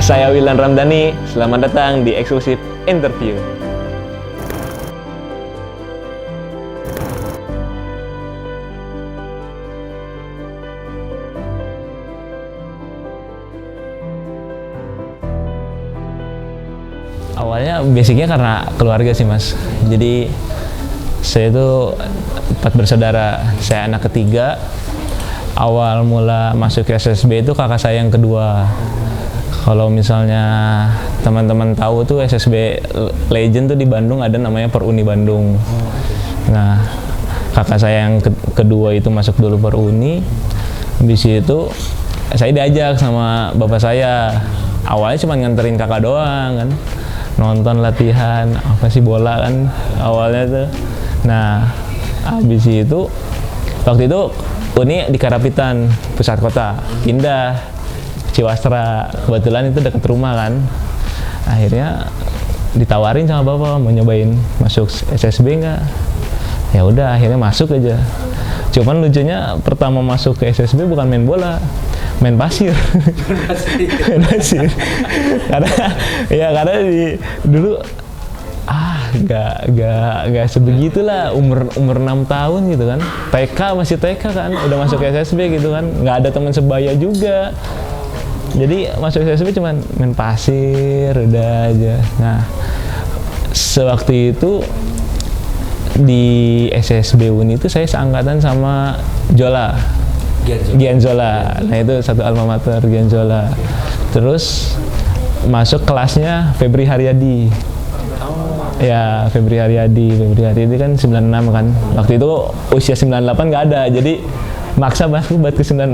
Saya Willan Ramdhani, selamat datang di Eksklusif Interview. Awalnya basicnya karena keluarga sih mas. Jadi saya itu 4 bersaudara, saya anak ketiga. Awal mula masuk ke SSB itu kakak saya yang kedua. Kalau misalnya teman-teman tahu tuh SSB Legend tuh di Bandung ada namanya Peruni Bandung. Nah, kakak saya yang kedua itu masuk dulu Peruni. Di situ saya diajak sama bapak saya. Awalnya cuma nganterin kakak doang kan. Nonton latihan apa sih bola kan awalnya tuh. Nah, habis itu waktu itu Uni di Karapitan, pusat kota, pindah Ciwastra, kebetulan itu dekat rumah kan. Akhirnya ditawarin sama bapak mau nyobain masuk SSB nggak? Ya udah akhirnya masuk aja. Cuman lucunya pertama masuk ke SSB bukan main bola, main pasir. Main pasir. karena dulu nggak sebegitulah umur 6 tahun gitu kan. Masih TK kan, udah masuk ke SSB gitu kan. Nggak ada teman sebaya juga. Jadi masuk SSB cuman main pasir udah aja. Nah, sewaktu itu di SSB Uni itu saya seangkatan sama Jola. Gianzola. Nah, itu satu alma mater Gianzola. Terus masuk kelasnya Febri Haryadi. Ya, Febri Haryadi kan 96 kan. Waktu itu usia 98 nggak ada, jadi maksa masuk buat ke 96.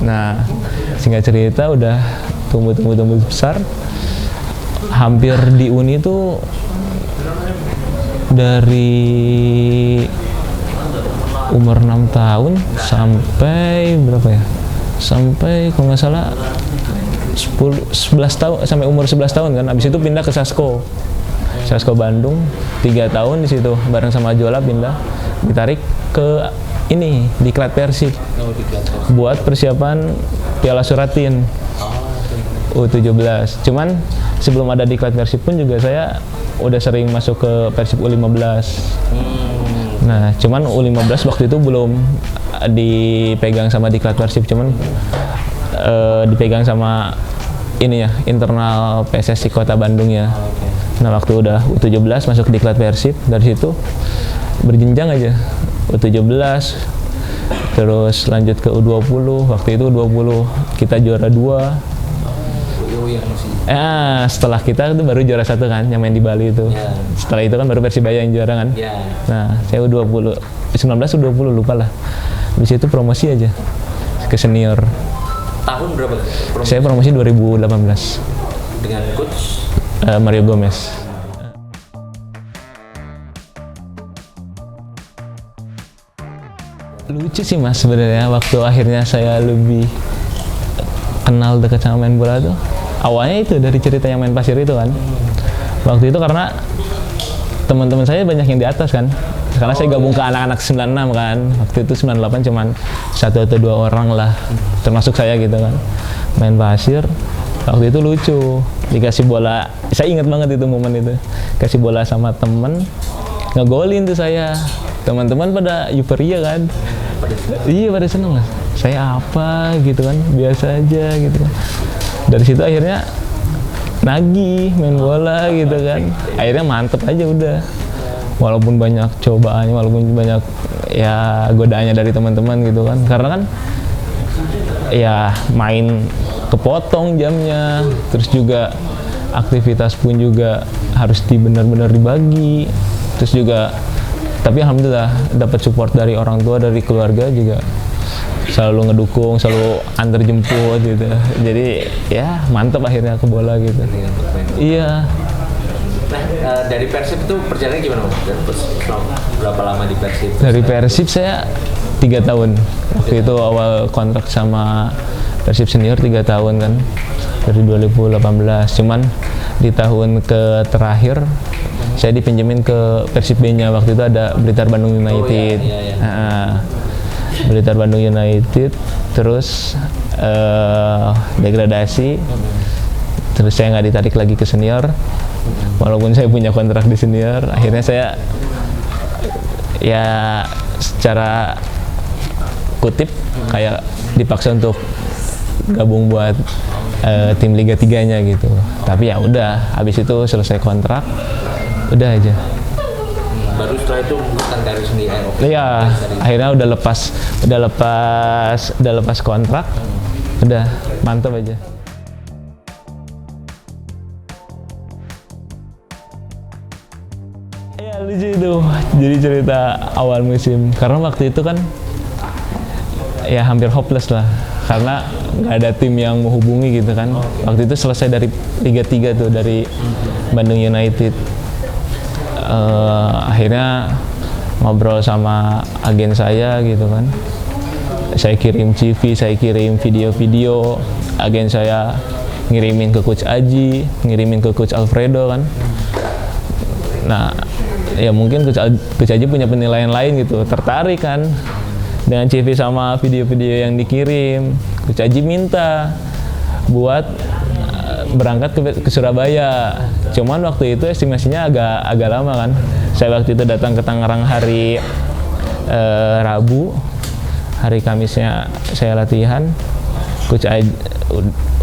Nah, singkat cerita udah tumbuh besar. Hampir di Uni tuh dari umur 6 tahun sampai berapa ya? Sampai kalau nggak salah 11 tahun, sampai umur 11 tahun kan. Habis itu pindah ke Sasko Bandung 3 tahun di situ bareng sama Jola, pindah ditarik ke ini Diklat Persib buat persiapan Piala Suratin U17. Cuman sebelum ada Diklat Persib pun juga saya udah sering masuk ke Persib U15. Nah, cuman U15 waktu itu belum dipegang sama Diklat Persib, cuman dipegang sama ini ya, internal PSSI Kota Bandung ya. Nah, waktu udah U17 masuk Diklat Persib, dari situ berjenjang aja. U17 terus lanjut ke U20. Waktu itu U20 kita juara 2. Setelah kita itu baru juara 1 kan, yang main di Bali itu. Setelah itu kan baru Persibaya yang juara kan. Nah, saya U20, 19 U20 lupa lah. Habis itu promosi aja ke senior. Tahun berapa? Saya promosi 2018. Dengan coach Mario Gomez. Lucu sih mas sebenarnya, waktu akhirnya saya lebih kenal dekat sama main bola tuh. Awalnya itu dari cerita yang main pasir itu kan. Waktu itu karena teman-teman saya banyak yang di atas kan. Karena saya gabung ke anak-anak 96 kan. Waktu itu 98 cuman 1 atau 2 orang lah, termasuk saya gitu kan. Main pasir. Waktu itu lucu, dikasih bola, saya ingat banget itu momen itu. Kasih bola sama temen, ngegolin tuh saya. Teman-teman pada euforia kan. Iya, pada seneng lah. Saya apa gitu kan, biasa aja gitu kan. Dari situ akhirnya nagih main bola gitu kan. Akhirnya mantep aja udah. Walaupun banyak cobaannya, walaupun banyak ya godaannya dari teman-teman gitu kan. Karena kan ya main kepotong jamnya, terus juga aktivitas pun juga harus benar-benar dibagi. Terus juga tapi alhamdulillah dapat support dari orang tua, dari keluarga juga selalu ngedukung, selalu antar jemput gitu. Jadi ya mantap akhirnya ke bola gitu. Iya. Nah, dari Persib itu perjalanannya gimana Mas? Berapa lama di Persib? Dari Persib saya 3 tahun. Waktu itu awal kontrak sama Persib senior 3 tahun kan, dari 2018. Cuman di tahun terakhir saya dipinjemin ke Persib B-nya. Waktu itu ada Blitar Bandung United. Blitar Bandung United, terus degradasi. terus saya nggak ditarik lagi ke senior, walaupun saya punya kontrak di senior. Akhirnya saya ya secara kutip kayak dipaksa untuk gabung buat tim Liga 3-nya gitu. Tapi ya udah, habis itu selesai kontrak, udah aja. Baru setelah itu bukan karir sendiri. Iya, akhirnya udah lepas kontrak, udah mantap aja. Ya lucu itu, jadi cerita awal musim. Karena waktu itu kan ya hampir hopeless lah, karena nggak ada tim yang menghubungi gitu kan. Waktu itu selesai dari Liga 3 tuh, dari Bandung United. Akhirnya ngobrol sama agen saya gitu kan. Saya kirim CV, saya kirim video-video. Agen saya ngirimin ke Coach Aji, ngirimin ke Coach Alfredo kan. Nah, ya mungkin Coach Aji punya penilaian lain gitu, tertarik kan dengan CV sama video-video yang dikirim. Coach Aji minta buat berangkat ke Surabaya. Cuman waktu itu estimasinya agak lama kan. Saya waktu itu datang ke Tangerang hari Rabu, hari Kamisnya saya latihan. Coach Aji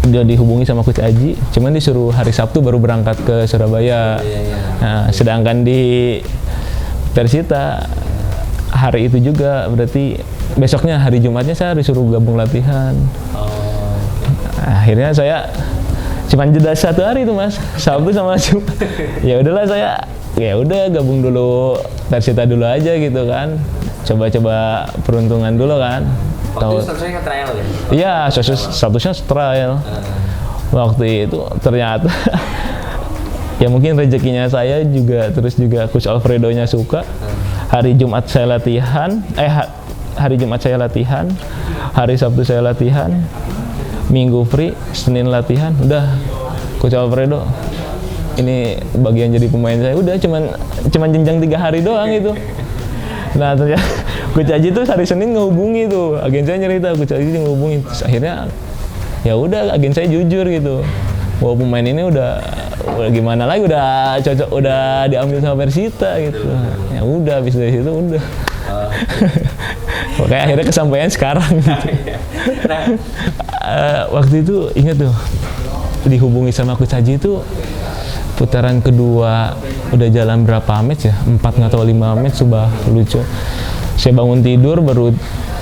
udah dihubungi sama Coach Aji, cuman disuruh hari Sabtu baru berangkat ke Surabaya. Nah, sedangkan di Persita hari itu juga, berarti besoknya hari Jumatnya saya disuruh gabung latihan. Akhirnya saya cuman jeda 1 hari itu Mas, Sabtu sama Jumat. Ya udahlah, saya ya udah gabung dulu Persita dulu aja gitu kan. Coba-coba peruntungan dulu kan. Waktu itu statusnya trial ya? Iya, statusnya trial. Waktu itu ternyata ya mungkin rezekinya saya juga, terus juga Coach Alfredo-nya suka. Hari Jumat saya latihan, hari Jumat saya latihan, hari Sabtu saya latihan, Minggu free, Senin latihan, udah Coach Alfredo ini bagian jadi pemain saya. Udah cuman jenjang 3 hari doang itu. Nah ternyata Coach Aji tuh hari Senin ngehubungi tuh, agen saya nyerita Coach Aji ngehubungi. Terus akhirnya ya udah, agen saya jujur gitu, bahwa pemain ini udah gimana lagi, udah cocok, udah diambil sama Persita gitu. Ya udah, habis dari situ udah. Makanya akhirnya kesampaian sekarang gitu. Waktu itu ingat tuh, dihubungi sama Coach Aji itu putaran kedua, udah jalan berapa match ya, 4 atau 5 match, sudah lucu. Saya bangun tidur baru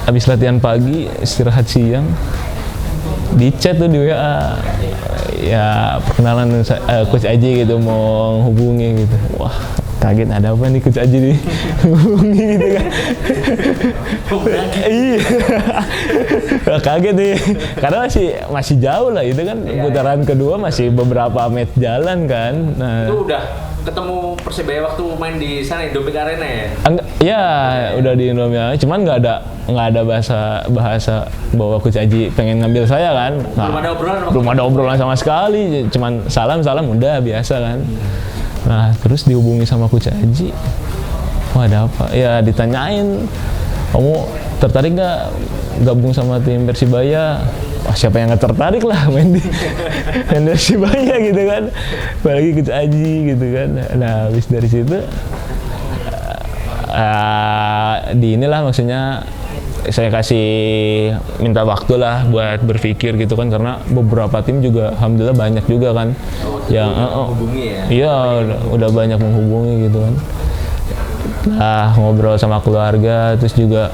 habis latihan pagi, istirahat siang, di chat tuh di WA, ya perkenalan Coach Aji gitu, mau hubungi gitu. Wah, kaget, ada apa nih Coach Aji nih hubungi gitu kan. Iya, kaget nih, karena masih jauh lah itu kan, putaran kedua masih beberapa match jalan kan. Nah, itu udah ketemu Persebaya waktu main di sana, Indomie Arena ya? Ya, udah di Indomie, cuman nggak ada bahasa bahwa Coach Aji pengen ngambil saya kan. Nah, belum ada obrolan sama sekali, cuman salam udah biasa kan. Nah, terus dihubungi sama Coach Aji, wah ada apa? Ya ditanyain, kamu tertarik nggak gabung sama tim Persibaya? Wah, siapa yang nggak tertarik lah main di Persibaya gitu kan, apalagi Coach Aji gitu kan. Nah, habis dari situ di inilah, maksudnya saya kasih minta waktu lah buat berpikir gitu kan, karena beberapa tim juga alhamdulillah banyak juga kan yang menghubungi ya. Iya, udah banyak menghubungi gitu kan. Nah, ngobrol sama keluarga, terus juga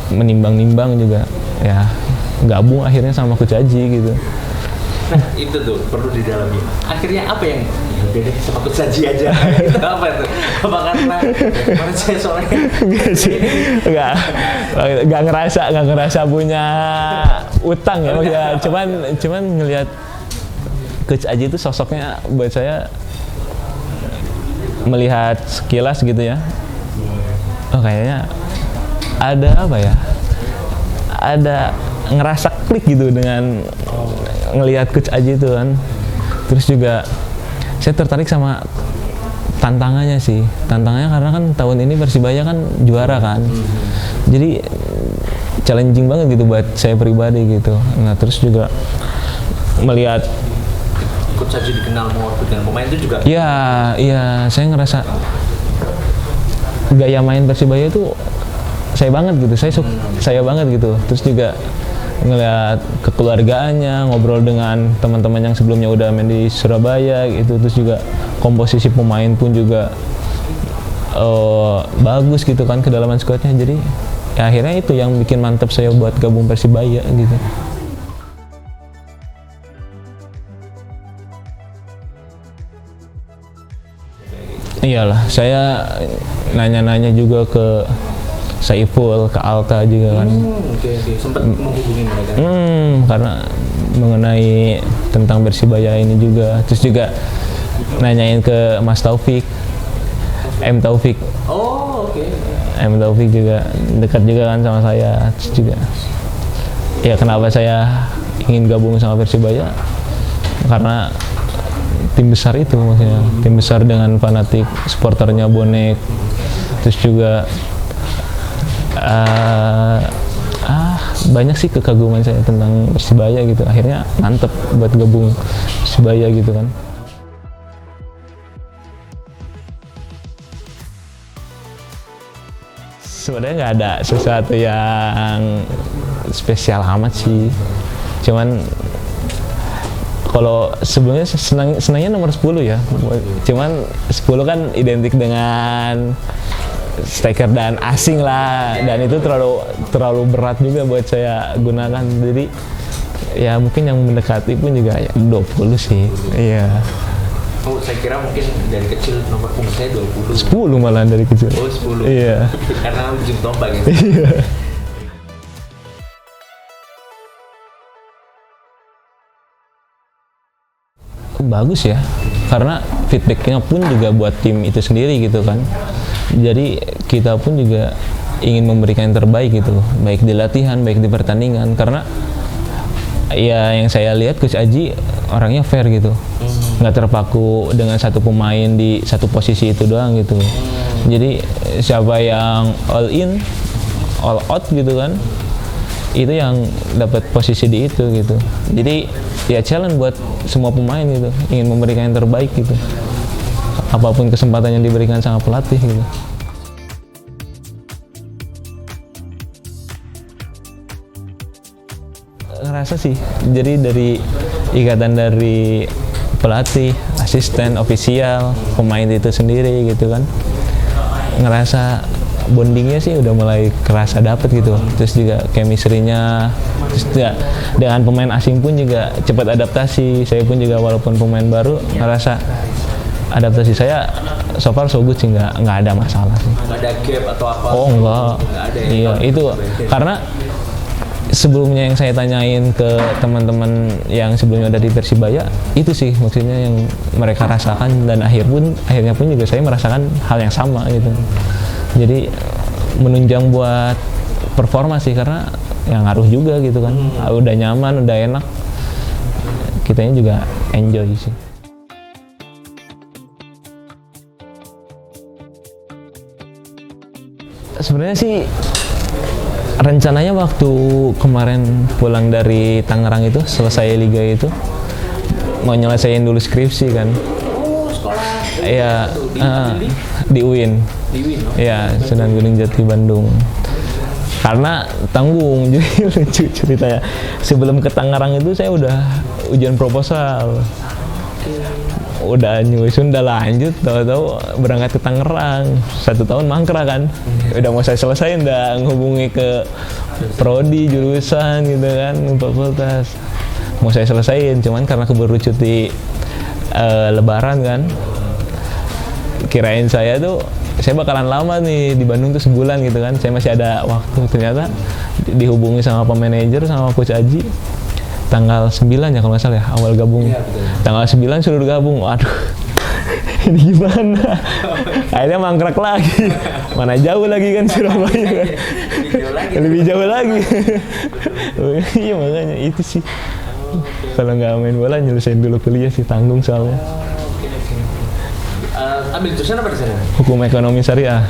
menimbang-nimbang juga, ya gabung akhirnya sama Coach Aji gitu. Nah, itu tuh perlu didalami. Akhirnya apa yang beda sama Coach Aji aja? Itu apa itu? Apa karena saya soalnya nggak ngerasa punya utang ya, maksudnya cuman ngelihat Coach Aji itu sosoknya buat saya, melihat sekilas gitu ya, oh kayaknya ada apa ya, ada ngerasa klik gitu dengan ngelihat Coach Aji itu kan. Terus juga saya tertarik sama tantangannya sih, karena kan tahun ini Persibaya kan juara kan, jadi challenging banget gitu buat saya pribadi gitu. Nah, terus juga melihat Coach Aji dikenal mengorbit dengan pemain itu juga. iya saya ngerasa gaya main Persibaya itu saya banget gitu, saya banget gitu. Terus juga ngeliat kekeluargaannya, ngobrol dengan teman-teman yang sebelumnya udah main di Surabaya gitu. Terus juga komposisi pemain pun juga bagus gitu kan, kedalaman skuadnya. Jadi ya akhirnya itu yang bikin mantep saya buat gabung Persibaya gitu. Iyalah, saya nanya-nanya juga ke Saiful, ke Alta juga kan. Oke. Sempat menghubungi mereka. Karena mengenai tentang Persibaya ini juga. Terus juga nanyain ke Mas Taufik, M Taufik. Oh, oke. M Taufik juga dekat juga kan sama saya. Terus juga ya kenapa saya ingin gabung sama Persibaya, karena tim besar itu maksudnya, tim besar dengan fanatik, supporternya bonek. Terus juga banyak sih kekaguman saya tentang Persibaya gitu. Akhirnya mantep buat gabung Persibaya gitu kan. Sebenarnya nggak ada sesuatu yang spesial amat sih. Cuman kalau sebelumnya senangnya nomor 10 ya. Cuman 10 kan identik dengan striker dan asing lah, dan itu terlalu berat juga buat saya gunakan. Jadi ya mungkin yang mendekati pun juga ya 20 sih. Iya. Oh, saya kira mungkin dari kecil nomor punggung saya 20. 10 malah dari kecil. Oh, 10. Iya. Karena ujung tombak gitu. Iya. Bagus ya, karena feedbacknya pun juga buat tim itu sendiri gitu kan. Jadi kita pun juga ingin memberikan yang terbaik gitu, baik di latihan, baik di pertandingan. Karena ya yang saya lihat Coach Aji orangnya fair gitu, nggak terpaku dengan satu pemain di satu posisi itu doang gitu. Jadi siapa yang all in, all out gitu kan, itu yang dapat posisi di itu gitu. Jadi ya challenge buat semua pemain gitu, ingin memberikan yang terbaik gitu, apapun kesempatan yang diberikan sama pelatih gitu. Ngerasa sih, jadi dari ikatan dari pelatih, asisten, ofisial, pemain itu sendiri gitu kan, ngerasa bondingnya sih udah mulai kerasa dapet gitu. Terus juga chemistry-nya, terus juga dengan pemain asing pun juga cepat adaptasi. Saya pun juga walaupun pemain baru ngerasa adaptasi saya so far so good sih, nggak ada masalah sih. Nggak ada gap atau apa? Oh enggak, ada ya? Iya itu karena sebelumnya yang saya tanyain ke teman-teman yang sebelumnya ada di Persibaya, itu sih maksudnya yang mereka rasakan, dan akhirnya pun juga saya merasakan hal yang sama gitu. Jadi menunjang buat performa sih, karena yang ngaruh juga gitu kan. Udah nyaman, udah enak, kitanya juga enjoy sih. Sebenarnya sih rencananya waktu kemarin pulang dari Tangerang itu, selesai liga itu, mau nyelesain dulu skripsi kan. Oh, sekolah. Iya, di UIN. Di UIN. Iya, Sunan Gunung Jati Bandung. Karena tanggung, jadi lucu ceritanya. Sebelum ke Tangerang itu saya udah ujian proposal. Udah nyusun, udah lanjut, tahu-tahu berangkat ke Tangerang. 1 tahun mangkrak kan. Udah mau saya selesaiin, udah ngehubungi ke prodi, jurusan gitu kan, fakultas. Mau saya selesaiin, cuman karena keburu cuti lebaran kan. Kirain saya bakalan lama nih di Bandung tuh sebulan gitu kan. Saya masih ada waktu, ternyata dihubungi sama manajer sama Coach Aji. Tanggal 9 ya kalau nggak salah ya, awal gabung. Iya, betul. Tanggal 9 suruh gabung. Waduh, ini gimana? Akhirnya mangkrak lagi. Mana jauh lagi kan Surabaya kan. Lebih jauh lagi. Iya makanya itu sih. Kalau nggak main bola nyelesain dulu kuliah sih, tanggung soalnya. Ambil jurusan apa di sana? Hukum ekonomi syariah.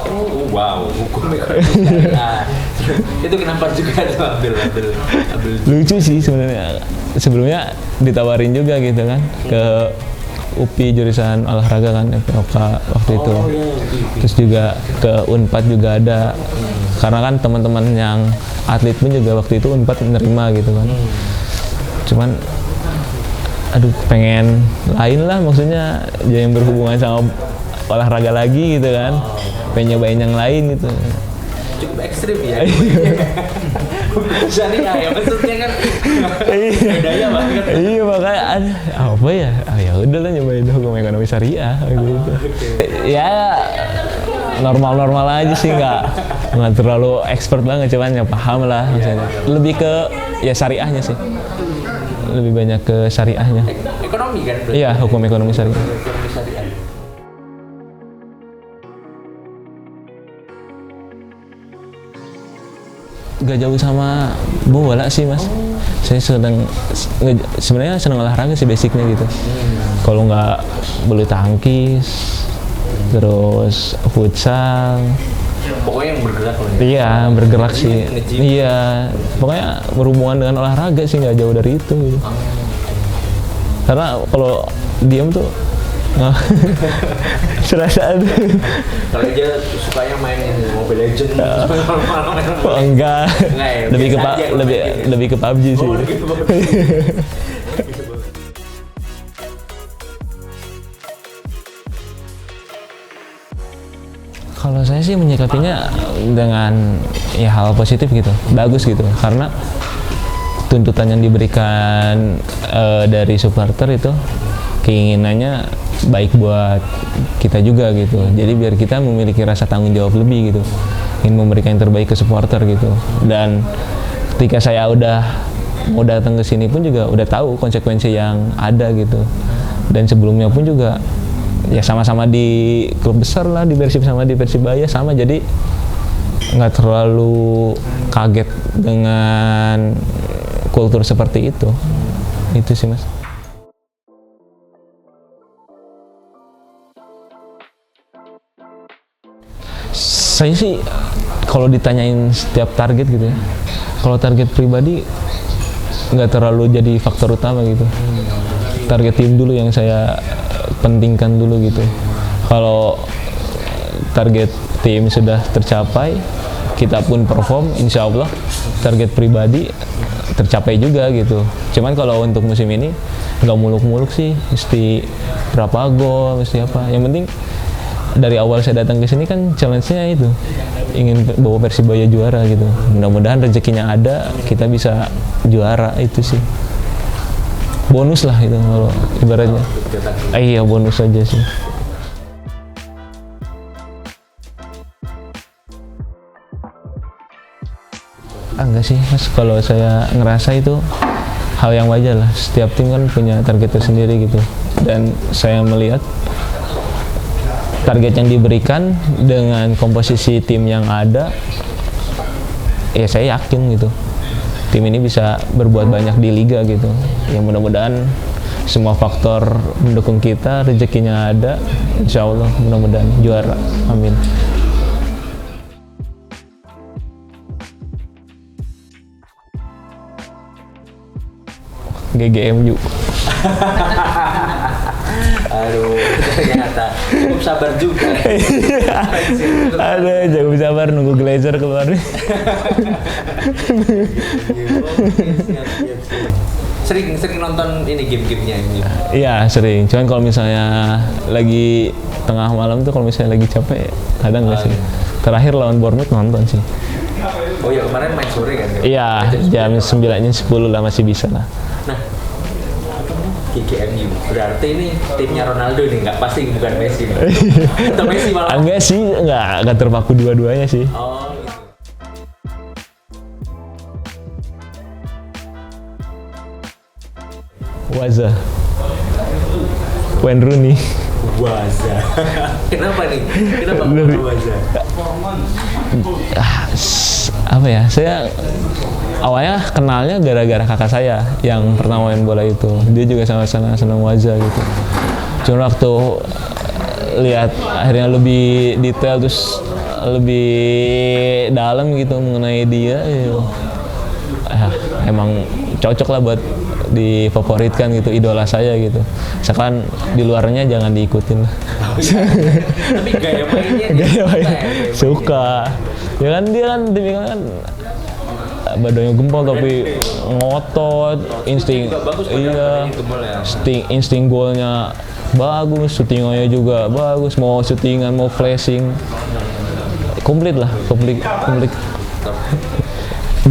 Oh, wow, hukum ekonomi syariah. Itu kenapa juga tuh ambil. Lucu sih sebenarnya. Sebelumnya ditawarin juga gitu kan ke UPI jurusan olahraga kan FPOK waktu itu. Iya. Terus juga ke Unpad juga ada. Karena kan teman-teman yang atlet pun juga waktu itu Unpad menerima gitu kan. Cuman aduh pengen lain lah, maksudnya yang berhubungan sama olahraga lagi gitu kan. Pengen nyobain yang lain gitu. Cukup ekstrim ya. Syariah ya, maksudnya kan bedanya banget. Iya makanya apa ya? Ya udah lah nyobain hukum ekonomi syariah gitu. Ya normal-normal aja sih, nggak terlalu expert banget, cuman ya paham lah misalnya. Lebih ke ya syariahnya sih. Lebih banyak ke syariahnya. Ekonomi kan berarti. Iya, hukum ekonomi syariah. Ekonomi syariah. Gak jauh sama bola sih mas. Saya sebenarnya senang olahraga sih basicnya gitu. Kalau nggak bulu tangkis, terus futsal. Pokoknya yang bergerak lah. Iya bergerak sih. Iya pokoknya berhubungan dengan olahraga sih, nggak jauh dari itu. Gitu. Karena kalau diam tuh serasa Kalau dia sukanya main Mobile Legends, enggak ya, lebih ke PUBG sih. Kalau saya sih menyikapinya dengan ya hal positif gitu, bagus gitu, karena tuntutan yang diberikan dari supporter itu keinginannya baik buat kita juga gitu. Jadi biar kita memiliki rasa tanggung jawab lebih gitu, ingin memberikan yang terbaik ke supporter gitu. Dan ketika saya udah mau datang ke sini pun juga udah tahu konsekuensi yang ada gitu. Dan sebelumnya pun juga ya sama-sama di klub besar lah, di Persib sama di Persibaya sama, jadi nggak terlalu kaget dengan kultur seperti itu sih mas. Saya sih kalau ditanyain setiap target gitu ya, kalau target pribadi nggak terlalu jadi faktor utama gitu. Target tim dulu yang saya pentingkan dulu gitu. Kalau target tim sudah tercapai, kita pun perform, insya Allah target pribadi tercapai juga gitu. Cuman kalau untuk musim ini nggak muluk-muluk sih, mesti berapa gol, mesti apa. Yang penting dari awal saya datang ke sini kan challenge-nya itu ingin bawa Persibaya juara gitu. Mudah-mudahan rezekinya ada, kita bisa juara, itu sih. Bonus lah itu kalau ibaratnya. Iya bonus aja sih. Enggak sih mas, kalau saya ngerasa itu hal yang wajar lah. Setiap tim kan punya target tersendiri gitu. Dan saya melihat target yang diberikan dengan komposisi tim yang ada, ya saya yakin gitu tim ini bisa berbuat banyak di liga gitu. Ya mudah-mudahan semua faktor mendukung kita, rezekinya ada, insya Allah mudah-mudahan juara, amin. GGMU. Aduh, ternyata cukup sabar juga. Ada cukup sabar nunggu Glazer keluar nih. Sering nonton ini game-gamenya ini. Iya sering. Cuman kalau misalnya lagi tengah malam tuh, kalau misalnya lagi capek, kadang nggak sih. Terakhir lawan Bournemouth nonton sih. Oh ya kemarin main sore kan? Iya, jam 9:10 lah, masih bisa lah. Nah, GGMU berarti ini timnya Ronaldo nih, nggak pasti bukan Messi nih. Atau Messi malah? Enggak sih, nggak terpaku dua-duanya sih. Oh gitu. Waza, Wayne Rooney. Waza. Kenapa nih? Kenapa Waza? Apa ya, saya awalnya kenalnya gara-gara kakak saya yang pernah main bola itu. Dia juga sama-sama senang Waza gitu. Cuma waktu lihat akhirnya lebih detail, terus lebih dalam gitu mengenai dia ya, emang cocok lah buat difavoritkan gitu, idola saya gitu. Sekarang di luarnya jangan diikutin lah. Tapi gaya mainnya Gaya main suka. Ya kan dia kan tipikal kan badannya gempal tapi ngotot, insting iya, insting golnya bagus, syutingannya juga bagus, mau syutingan mau flashing komplit lah, komplit.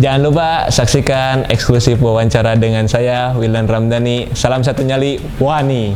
Jangan lupa saksikan eksklusif wawancara dengan saya Wildan Ramdhani. Salam satu nyali Wani.